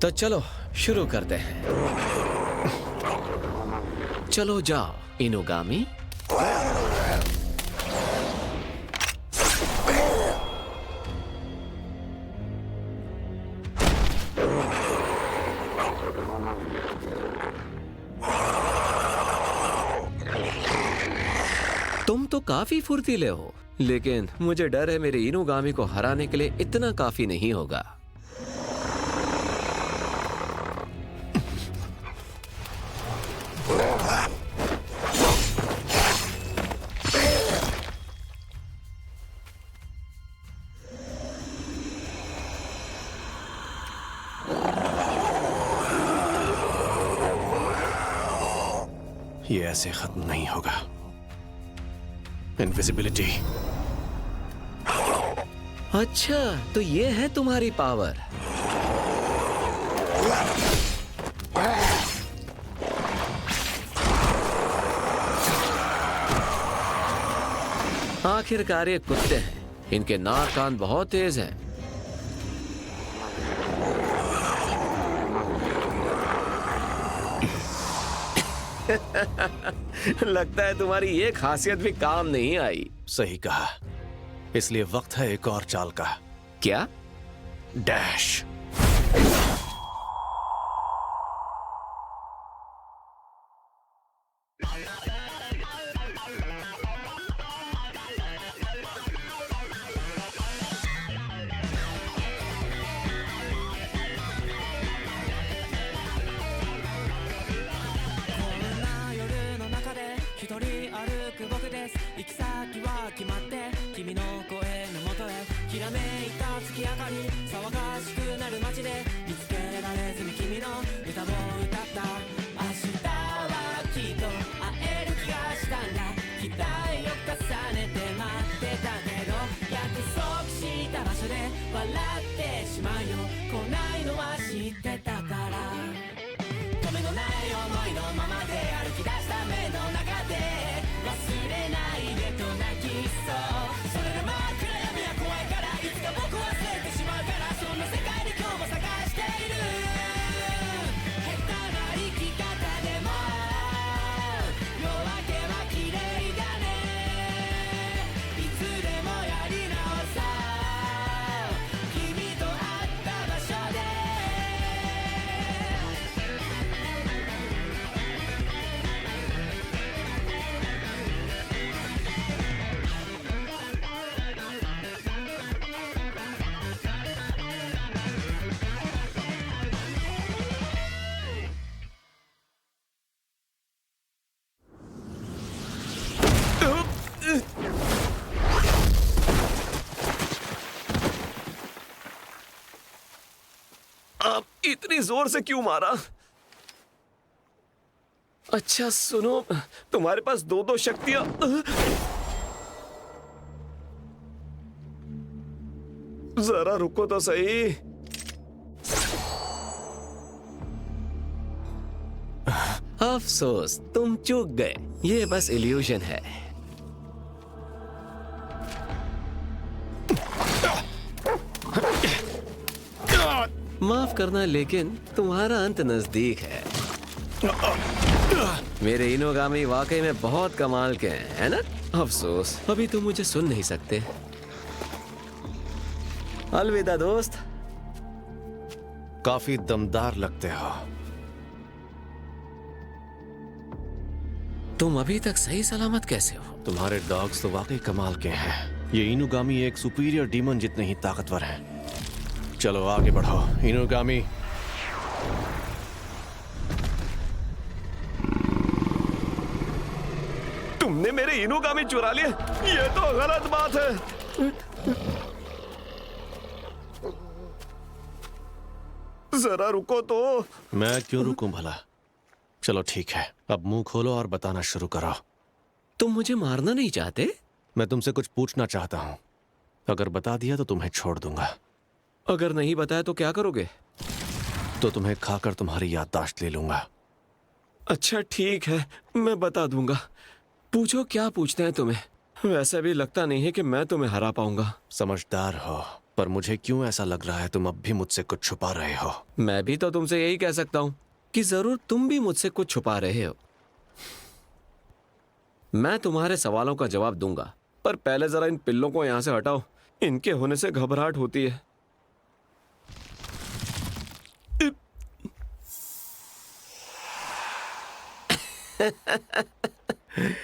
तो चलो शुरू करते हैं। चलो जाओ इनुगामी। तुम तो काफी फुर्तीले हो, लेकिन मुझे डर है मेरे इनुगामी को हराने के लिए इतना काफी नहीं होगा। ये ऐसे खत्म नहीं होगा। इनविजिबिलिटी। अच्छा, तो ये है तुम्हारी पावर। आखिरकार ये कुत्ते हैं, इनके नाक कान बहुत तेज हैं। लगता है तुम्हारी ये खासियत भी काम नहीं आई। सही कहा। इसलिए वक्त है एक और चाल का। क्या? डैश। आप इतनी जोर से क्यों मारा? अच्छा सुनो, तुम्हारे पास दो दो शक्तियां। जरा रुको तो सही। अफसोस, तुम चूक गए। ये बस इल्यूजन है। माफ करना, लेकिन तुम्हारा अंत नजदीक है। मेरे इनुगामी वाकई में बहुत कमाल के हैं, है ना? अफसोस, अभी तुम मुझे सुन नहीं सकते। अलविदा दोस्त। काफी दमदार लगते हो। तुम अभी तक सही सलामत कैसे हो? तुम्हारे डॉग्स तो वाकई कमाल के हैं। ये इनुगामी एक सुपीरियर डीमन जितने ही ताकतवर हैं। चलो आगे बढ़ो इनुगामी। तुमने मेरे इनुगामी चुरा लिए? ये तो गलत बात है। जरा रुको तो। मैं क्यों रुकूं भला? चलो ठीक है, अब मुंह खोलो और बताना शुरू करो। तुम मुझे मारना नहीं चाहते? मैं तुमसे कुछ पूछना चाहता हूं। अगर बता दिया तो तुम्हें छोड़ दूंगा। अगर नहीं बताया तो क्या करोगे? तो तुम्हें खाकर तुम्हारी याददाश्त ले लूंगा। अच्छा ठीक है, मैं बता दूंगा। पूछो क्या पूछते हैं तुम्हें। वैसे भी लगता नहीं है कि मैं तुम्हें हरा पाऊंगा। समझदार हो। पर मुझे क्यों ऐसा लग रहा है तुम अब भी मुझसे कुछ छुपा रहे हो। मैं भी तो तुमसे यही कह सकता हूँ कि जरूर तुम भी मुझसे कुछ छुपा रहे हो। मैं तुम्हारे सवालों का जवाब दूंगा, पर पहले जरा इन पिल्लों को यहां से हटाओ। इनके होने से घबराहट होती है।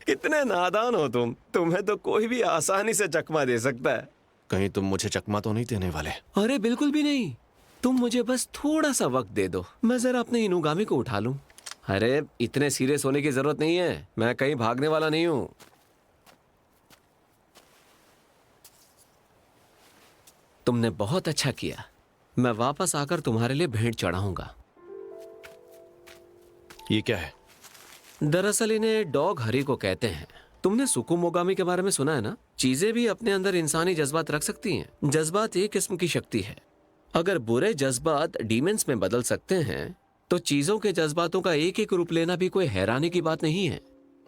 कितने नादान हो तुम। तुम्हें तो कोई भी आसानी से चकमा दे सकता है। कहीं तुम मुझे चकमा तो नहीं देने वाले? अरे बिल्कुल भी नहीं। तुम मुझे बस थोड़ा सा वक्त दे दो, मैं जरा अपने इनुगामी को उठा लूं। अरे इतने सीरियस होने की जरूरत नहीं है, मैं कहीं भागने वाला नहीं हूं। तुमने बहुत अच्छा किया। मैं वापस आकर तुम्हारे लिए भेंट चढ़ाऊंगा। ये क्या है? दरअसल इन्हें डॉग हरी को कहते हैं। तुमने सुकुमोगामी के बारे में सुना है ना? चीजें भी अपने अंदर इंसानी जज्बात रख सकती हैं। जज्बात एक किस्म की शक्ति है। अगर बुरे जज्बात डीमंस में बदल सकते हैं, तो चीजों के जज्बातों का एक एक रूप लेना भी कोई हैरानी की बात नहीं है।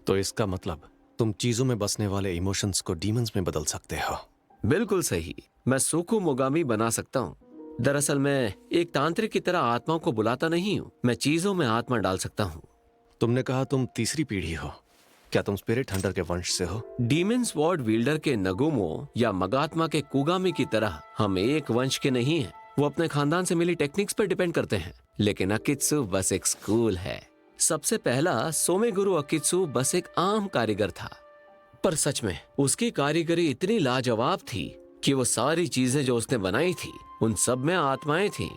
तो इसका मतलब तुम चीजों में बसने वाले इमोशंस को डीमंस में बदल सकते हो? बिल्कुल सही। मैं सुकुमोगामी बना सकता हूँ। दरअसल मैं एक तांत्रिक की तरह आत्माओं को बुलाता नहीं हूँ, मैं चीजों में आत्मा डाल सकता हूँ। तुमने कहा तुम तीसरी पीढ़ी हो, क्या तुम स्पिरिट हंटर के वंश से हो? डीमन स्वॉर्ड विल्डर के नगुमो या मगात्मा के कुगामी की तरह हम एक वंश के नहीं हैं। वो अपने खानदान से मिली टेक्निक्स पर डिपेंड करते हैं। लेकिन अकित्सु बस एक स्कूल है। सबसे पहला सोमेगुरु अकित्सु बस एक आम कारीगर था, पर सच में उसकी कारीगरी इतनी लाजवाब थी कि वो सारी चीजें जो उसने बनाई थी उन सब में आत्माएं थी।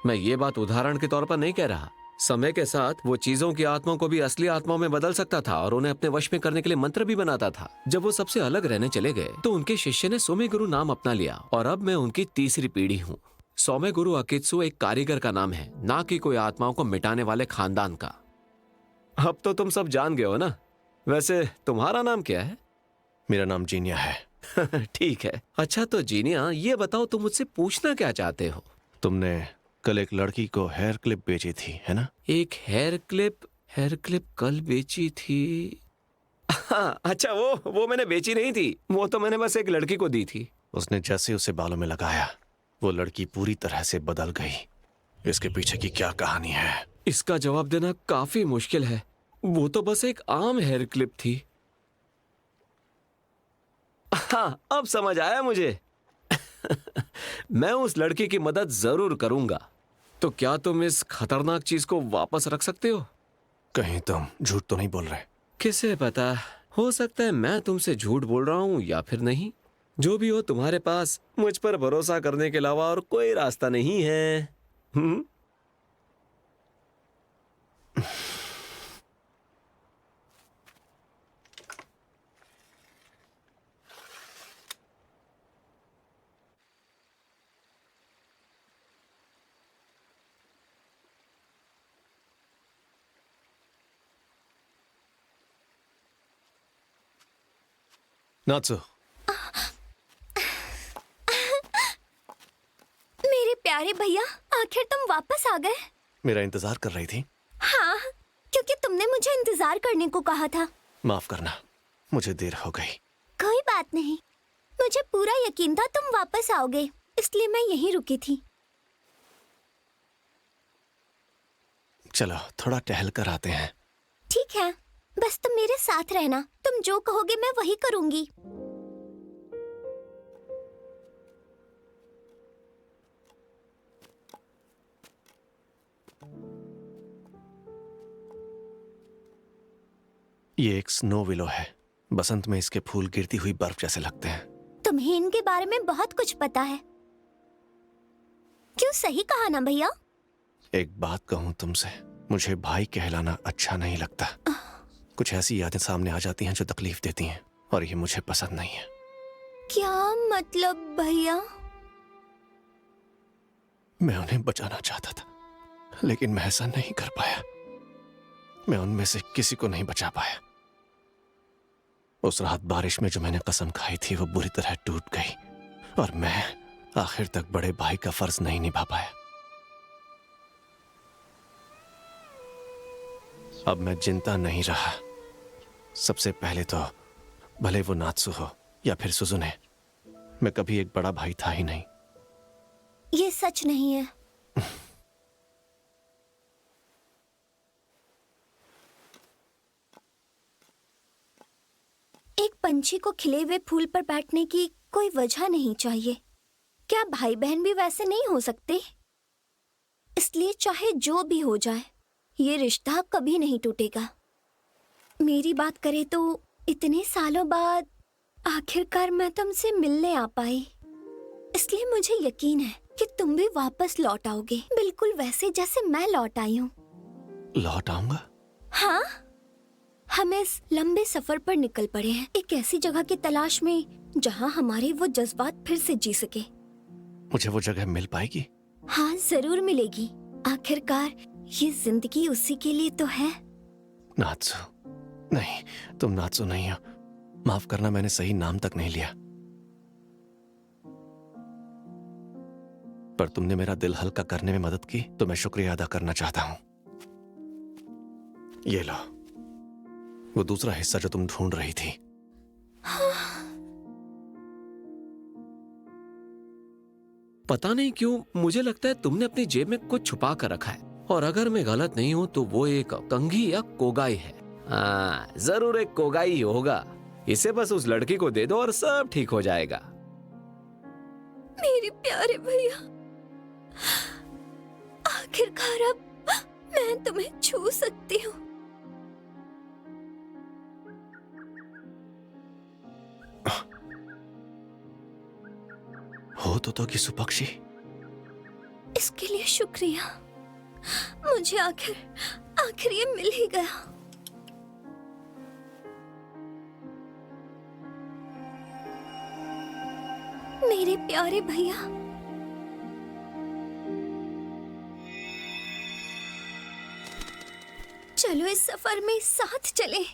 मैं ये बात उदाहरण के तौर पर नहीं कह रहा। समय के साथ वो चीजों की आत्माओं को भी असली आत्माओं में बदल सकता था और उन्हें अपने वश में करने के लिए मंत्र भी बनाता था। जब वो सबसे अलग रहने चले गए तो उनके शिष्य ने सोमेगुरु नाम अपना लिया और अब मैं उनकी तीसरी पीढ़ी हूँ। सोमेगुरु अकित्सु एक कारीगर का नाम है, ना कि कोई आत्माओं को मिटाने वाले खानदान का। अब तो तुम सब जान गए हो ना? वैसे तुम्हारा नाम क्या है? मेरा नाम जीनिया है। ठीक है। अच्छा तो जीनिया, ये बताओ तुम मुझसे पूछना क्या चाहते हो? तुमने कल एक लड़की को हेयर क्लिप बेची थी, है ना? एक हेयर क्लिप कल बेची थी? हाँ, अच्छा वो मैंने बेची नहीं थी। वो तो मैंने बस एक लड़की को दी थी। उसने जैसे उसे बालों में लगाया, वो लड़की पूरी तरह से बदल गई। इसके पीछे की क्या कहानी है? इसका जवाब देना काफी मुश्किल है। वो तो बस एक आम हेयर क्लिप थी। हाँ, अब समझ आया मुझे। मैं उस लड़की की मदद जरूर करूंगा। तो क्या तुम इस खतरनाक चीज को वापस रख सकते हो? कहीं तुम झूठ तो नहीं बोल रहे? किसे पता, हो सकता है मैं तुमसे झूठ बोल रहा हूं या फिर नहीं। जो भी हो, तुम्हारे पास मुझ पर भरोसा करने के अलावा और कोई रास्ता नहीं है। नात्सु, मेरे प्यारे भैया, आखिर तुम वापस आ गए। मेरा इंतजार कर रही थी? हाँ, क्योंकि तुमने मुझे इंतजार करने को कहा था। माफ करना, मुझे देर हो गई। कोई बात नहीं, मुझे पूरा यकीन था तुम वापस आओगे, इसलिए मैं यहीं रुकी थी। चलो थोड़ा टहल कर आते हैं। ठीक है, बस तुम मेरे साथ रहना। तुम जो कहोगे मैं वही करूंगी। ये एक स्नो विलो है। बसंत में इसके फूल गिरती हुई बर्फ जैसे लगते हैं। तुम्हें इनके बारे में बहुत कुछ पता है। क्यों, सही कहा ना भैया? एक बात कहूँ तुमसे, मुझे भाई कहलाना अच्छा नहीं लगता। कुछ ऐसी यादें सामने आ जाती हैं जो तकलीफ देती हैं, और ये मुझे पसंद नहीं है। क्या मतलब भैया? मैं उन्हें बचाना चाहता था, लेकिन मैं ऐसा नहीं कर पाया। मैं उनमें से किसी को नहीं बचा पाया। उस रात बारिश में जो मैंने कसम खाई थी वो बुरी तरह टूट गई, और मैं आखिर तक बड़े भाई का फर्ज नहीं निभा पाया। अब मैं जिंदा नहीं रहा। सबसे पहले तो भले वो नात्सु हो या फिर सुजुने, मैं कभी एक बड़ा भाई था ही नहीं। ये सच नहीं है। एक पंछी को खिले हुए फूल पर बैठने की कोई वजह नहीं चाहिए। क्या भाई बहन भी वैसे नहीं हो सकते? इसलिए चाहे जो भी हो जाए, ये रिश्ता कभी नहीं टूटेगा। मेरी बात करें तो इतने सालों बाद आखिरकार मैं तुमसे मिलने आ पाई। इसलिए मुझे यकीन है कि तुम भी वापस लौट आओगे, बिल्कुल वैसे जैसे मैं लौट आई हूँ। लौट आऊंगा? हाँ, हम इस लंबे सफर पर निकल पड़े हैं, एक ऐसी जगह की तलाश में जहाँ हमारे वो जज्बात फिर से जी सके। मुझे वो जगह मिल पाएगी? हाँ, जरूर मिलेगी। आखिरकार ये जिंदगी उसी के लिए तो है। नात्सु, नहीं, तुम नात्सु नहीं हो। माफ करना, मैंने सही नाम तक नहीं लिया। पर तुमने मेरा दिल हल्का करने में मदद की, तो मैं शुक्रिया अदा करना चाहता हूं। ये लो, वो दूसरा हिस्सा जो तुम ढूंढ रही थी। पता नहीं क्यों मुझे लगता है तुमने अपनी जेब में कुछ छुपा कर रखा है, और अगर मैं गलत नहीं हूं तो वो एक कंघी या कोगाई है। हाँ, जरूर एक कोगाई ही होगा। इसे बस उस लड़की को दे दो और सब ठीक हो जाएगा। मेरे प्यारे भैया, आखिरकार अब मैं तुम्हें छू सकती हूँ। हो तो किसु पक्षी। इसके लिए शुक्रिया। मुझे आखिर ये मिल ही गया। मेरे प्यारे भैया, चलो इस सफर में साथ चलें।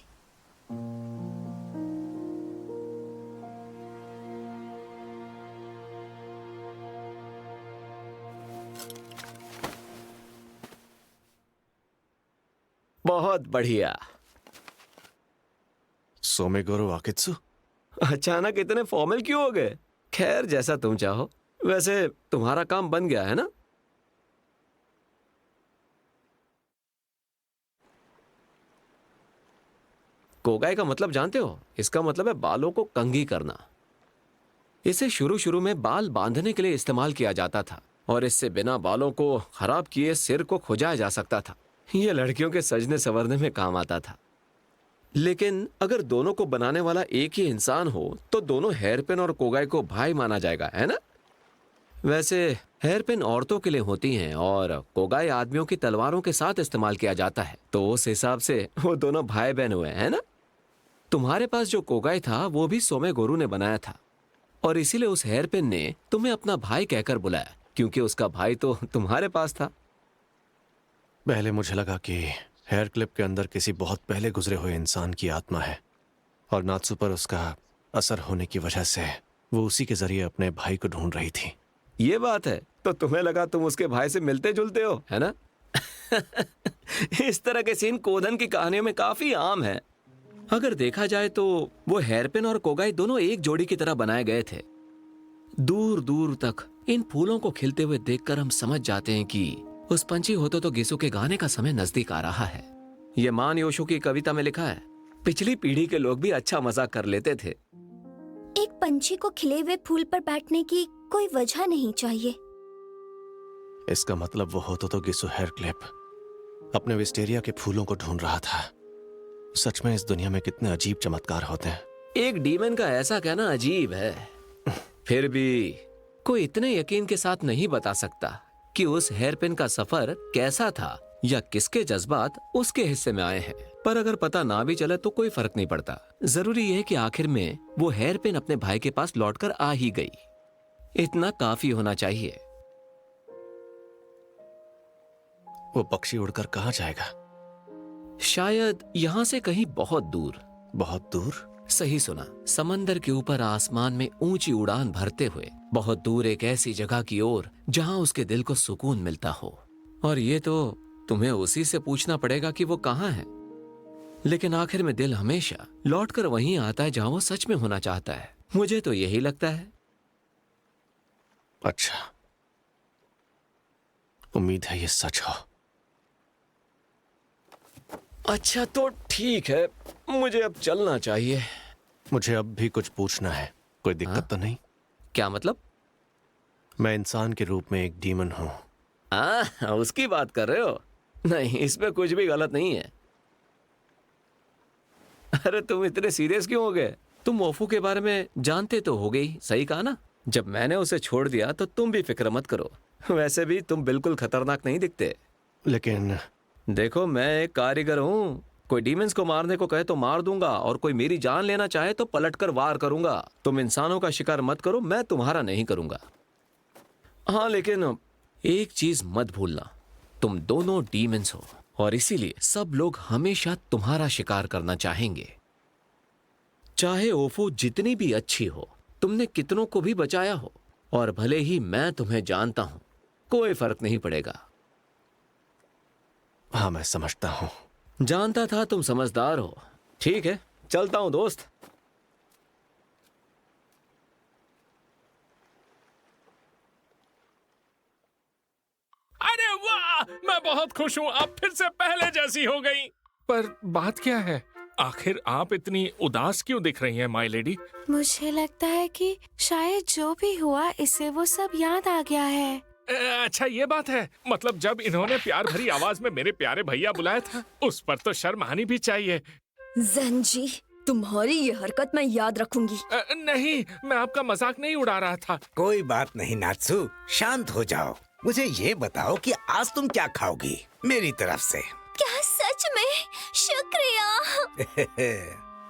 बहुत बढ़िया। सोमेगोरो आकित्सु, अचानक इतने फॉर्मल क्यों हो गए? खैर, जैसा तुम चाहो। वैसे तुम्हारा काम बन गया है ना? कोगाई का मतलब जानते हो? इसका मतलब है बालों को कंघी करना। इसे शुरू शुरू में बाल बांधने के लिए इस्तेमाल किया जाता था, और इससे बिना बालों को खराब किए सिर को खुजाया जा सकता था। यह लड़कियों के सजने संवरने में काम आता था। लेकिन अगर दोनों को बनाने वाला एक ही इंसान हो तो दोनों हेयरपिन और कोगाई को भाई माना जाएगा, है ना? वैसे हेयरपिन औरतों के लिए होती हैं और कोगाई आदमियों की तलवारों के साथ इस्तेमाल किया जाता है, तो उस हिसाब से वो दोनों भाई बहन हुए, है ना? तुम्हारे पास जो कोगाई था वो भी सोमेगोरू ने बनाया था, और इसीलिए उस हेयरपिन ने तुम्हें अपना भाई कहकर बुलाया, क्योंकि उसका भाई तो तुम्हारे पास था। पहले मुझे लगा कि हेयर क्लिप के अंदर किसी बहुत पहले गुजरे हुए इंसान की आत्मा है, और नात्सु पर उसका असर होने की वजह से वो उसी के जरिए अपने भाई को ढूंढ रही थी। ये बात है, तो तुम्हें लगा तुम उसके भाई से मिलते जुलते हो, है ना? इस तरह के सीन कोदन की कहानियों में काफी आम है। अगर देखा जाए तो वो हेयरपिन और कोगाई दोनों एक जोड़ी की तरह बनाए गए थे। दूर दूर तक इन फूलों को खिलते हुए देखकर हम समझ जाते हैं कि उस पंछी होतो तो गिसु के गाने का समय नजदीक आ रहा है। ये मान योशो की कविता में लिखा है, पिछली पीढ़ी के लोग भी अच्छा मजाक कर लेते थे। एक पंछी को खिले हुए फूल पर बैठने की कोई वजह नहीं चाहिए। इसका मतलब वो होतो तो गिसु हेयर क्लिप अपने विस्टेरिया के फूलों को ढूंढ रहा था। सच में इस दुनिया में कितने अजीब चमत्कार होते हैं। एक डीमन का ऐसा कहना अजीब है, फिर भी कोई इतने यकीन के साथ नहीं बता सकता कि उस हेयरपिन का सफर कैसा था या किसके जज्बात उसके हिस्से में आए हैं। पर अगर पता ना भी चले तो कोई फर्क नहीं पड़ता। जरूरी यह है कि आखिर में वो हेयरपिन अपने भाई के पास लौटकर आ ही गई। इतना काफी होना चाहिए। वो पक्षी उड़कर कहाँ जाएगा? शायद यहाँ से कहीं बहुत दूर। बहुत दूर? सही सुना, समंदर के ऊपर आसमान में ऊंची उड़ान भरते हुए बहुत दूर एक ऐसी जगह की ओर जहां उसके दिल को सुकून मिलता हो। और ये तो तुम्हें उसी से पूछना पड़ेगा कि वो कहाँ है। लेकिन आखिर में दिल हमेशा लौटकर वहीं आता है जहां वो सच में होना चाहता है। मुझे तो यही लगता है। अच्छा, उम्मीद है ये सच हो। अच्छा तो ठीक है, मुझे अब चलना चाहिए। मुझे अब भी कुछ पूछना है, कोई दिक्कत तो नहीं? क्या मतलब? मैं इंसान के रूप में एक डीमन हूँ। उसकी बात कर रहे हो? नहीं, इसमें कुछ भी गलत नहीं है। अरे तुम इतने सीरियस क्यों हो गए? तुम ओफू के बारे में जानते तो हो गई, सही कहा ना? जब मैंने उसे छोड़ दिया तो तुम भी फिक्र मत करो। वैसे भी तुम बिल्कुल खतरनाक नहीं दिखते। लेकिन देखो, मैं एक कारीगर हूँ। कोई डीमंस को मारने को कहे तो मार दूंगा, और कोई मेरी जान लेना चाहे तो पलटकर वार करूंगा। तुम इंसानों का शिकार मत करो, मैं तुम्हारा नहीं करूंगा। हाँ, लेकिन एक चीज मत भूलना, तुम दोनों डीमंस हो और इसीलिए सब लोग हमेशा तुम्हारा शिकार करना चाहेंगे। चाहे ओफो जितनी भी अच्छी हो, तुमने कितनों को भी बचाया हो, और भले ही मैं तुम्हें जानता हूं, कोई फर्क नहीं पड़ेगा। हाँ, मैं समझता हूँ। जानता था तुम समझदार हो। ठीक है, चलता हूं दोस्त। अरे वाह, मैं बहुत खुश हूँ, अब फिर से पहले जैसी हो गई। पर बात क्या है? आखिर आप इतनी उदास क्यों दिख रही हैं, माय लेडी? मुझे लगता है कि शायद जो भी हुआ इसे वो सब याद आ गया है। अच्छा ये बात है। मतलब जब इन्होंने प्यार भरी आवाज में मेरे प्यारे भैया बुलाया था, उस पर तो शर्म आनी भी चाहिए। ज़ेनजी, तुम्हारी ये हरकत मैं याद रखूंगी। नहीं, मैं आपका मजाक नहीं उड़ा रहा था। कोई बात नहीं नात्सु, शांत हो जाओ। मुझे ये बताओ कि आज तुम क्या खाओगी मेरी तरफ से? क्या सच में? शुक्रिया।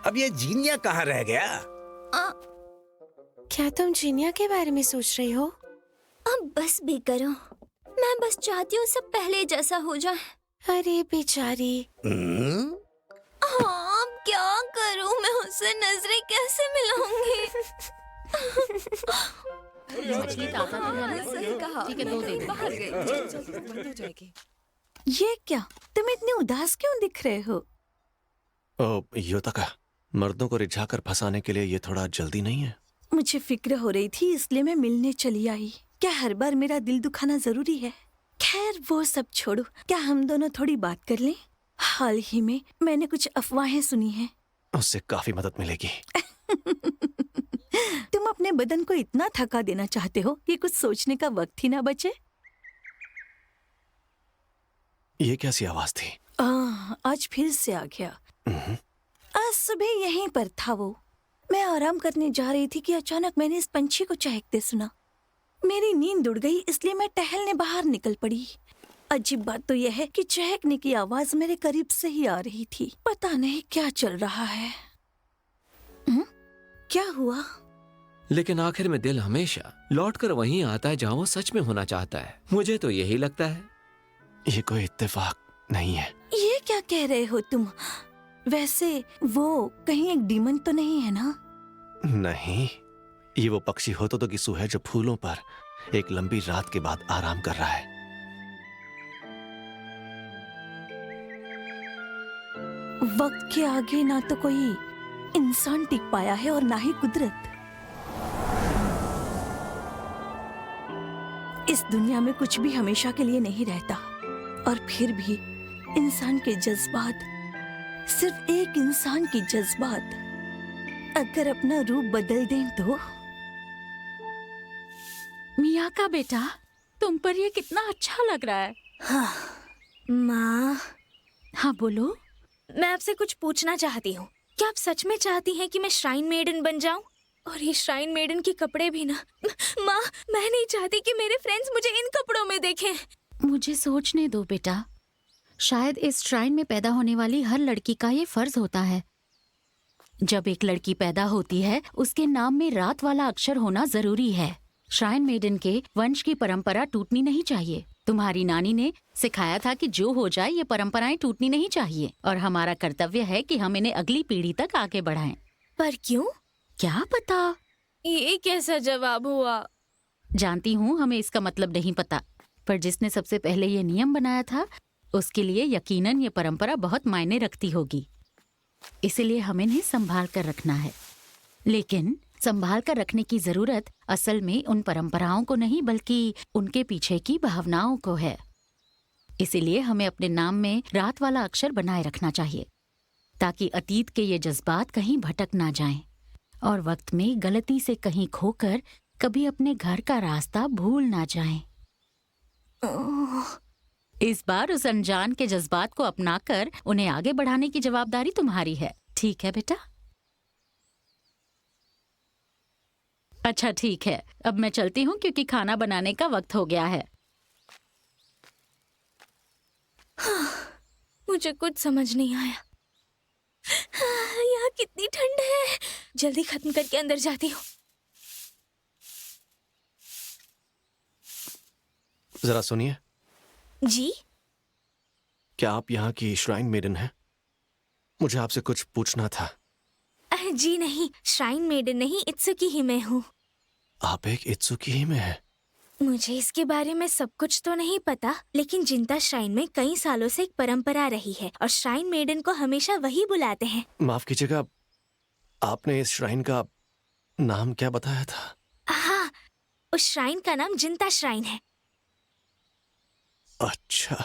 अब ये जीनिया कहाँ रह गया? क्या तुम जीनिया के बारे में सोच रही हो? अब बस भी करो, मैं बस चाहती हूँ सब पहले जैसा हो जाए। अरे बेचारी। हाँ, अब क्या करूँ मैं, उससे नजरें कैसे मिलाऊंगी? मछली ताजा तो है ना? सही कहा। ठीक है, 2 दे दो। बाहर गई। ये क्या, तुम इतने उदास क्यों दिख रहे हो? ओ योताका, मर्दों को रिझाकर फंसाने के लिए ये थोड़ा जल्दी नहीं है? मुझे फिक्र हो रही थी, इसलिए मैं मिलने चली आई। क्या हर बार मेरा दिल दुखाना जरूरी है? खैर वो सब छोड़ो, क्या हम दोनों थोड़ी बात कर लें? हाल ही में मैंने कुछ अफवाहें सुनी हैं। उससे काफी मदद मिलेगी। तुम अपने बदन को इतना थका देना चाहते हो कि कुछ सोचने का वक्त ही ना बचे। ये कैसी आवाज थी? आज फिर से आ गया। आज सुबह यहीं पर था वो। मैं आराम करने जा रही थी कि अचानक मैंने इस पंछी को चहकते सुना। मेरी नींद उड़ गई, इसलिए मैं टहलने बाहर निकल पड़ी। अजीब बात तो यह है कि चहकने की आवाज मेरे करीब से ही आ रही थी। पता नहीं क्या चल रहा है। क्या हुआ? लेकिन आखिर में दिल हमेशा लौटकर वहीं आता है जहां वो सच में होना चाहता है। मुझे तो यही लगता है। ये कोई इत्तेफाक नहीं है। ये क्या कह रहे हो तुम? वैसे वो कहीं एक डीमन तो नहीं है ना? नहीं, ये वो पक्षी होतो तो किसू है जो फूलों पर एक लंबी रात के बाद आराम कर रहा है। वक्त के आगे ना तो कोई इंसान टिक पाया है और ना ही कुदरत। इस दुनिया में कुछ भी हमेशा के लिए नहीं रहता, और फिर भी इंसान के जज्बात, सिर्फ एक इंसान के जज्बात अगर अपना रूप बदल दें तो। मिया का बेटा, तुम पर ये कितना अच्छा लग रहा है। हाँ माँ, हाँ बोलो। मैं आपसे कुछ पूछना चाहती हूँ। क्या आप सच में चाहती हैं कि मैं श्राइन मेडन बन जाऊं? और ये श्राइन मेडन के कपड़े भी ना। माँ, मैं नहीं चाहती कि मेरे फ्रेंड्स मुझे इन कपड़ों में देखें। मुझे सोचने दो बेटा। शायद इस श्राइन में पैदा होने वाली हर लड़की का ये फर्ज होता है। जब एक लड़की पैदा होती है, उसके नाम में रात वाला अक्षर होना जरूरी है। श्राइन मेडन के वंश की परंपरा टूटनी नहीं चाहिए। तुम्हारी नानी ने सिखाया था कि जो हो जाए ये परंपराएं टूटनी नहीं चाहिए, और हमारा कर्तव्य है कि हम इन्हें अगली पीढ़ी तक आगे बढ़ाएं। पर क्यों? क्या पता? ये कैसा जवाब हुआ? जानती हूँ हमें इसका मतलब नहीं पता, पर जिसने सबसे पहले ये नियम बनाया था उसके लिए यकीनन ये परंपरा बहुत मायने रखती होगी। इसलिए हमें इन्हें संभाल कर रखना है। लेकिन संभाल कर रखने की जरूरत असल में उन परंपराओं को नहीं, बल्कि उनके पीछे की भावनाओं को है। इसीलिए हमें अपने नाम में रात वाला अक्षर बनाए रखना चाहिए, ताकि अतीत के ये जज्बात कहीं भटक ना जाएं और वक्त में गलती से कहीं खोकर कभी अपने घर का रास्ता भूल ना जाएं। इस बार उस अनजान के जज्बात को अपनाकर उन्हें आगे बढ़ाने की जवाबदारी तुम्हारी है। ठीक है बेटा? अच्छा ठीक है, अब मैं चलती हूँ क्योंकि खाना बनाने का वक्त हो गया है। मुझे कुछ समझ नहीं आया। यहाँ कितनी ठंड है। जल्दी खत्म करके अंदर जाती हूँ। जरा सुनिए, जी? क्या आप यहाँ की श्राइन मेडन हैं? मुझे आपसे कुछ पूछना था। जी नहीं, श्राइन मेडन नहीं, इत्सुकी ही मैं हूँ। आप एक इत्सुकी ही में हैं? मुझे इसके बारे में सब कुछ तो नहीं पता, लेकिन जिंता श्राइन में कई सालों से एक परंपरा रही है और श्राइन मेडन को हमेशा वही बुलाते हैं। माफ कीजिएगा, आपने इस श्राइन का नाम क्या बताया था? हाँ, उस श्राइन का नाम जिंता श्राइन है। अच्छा।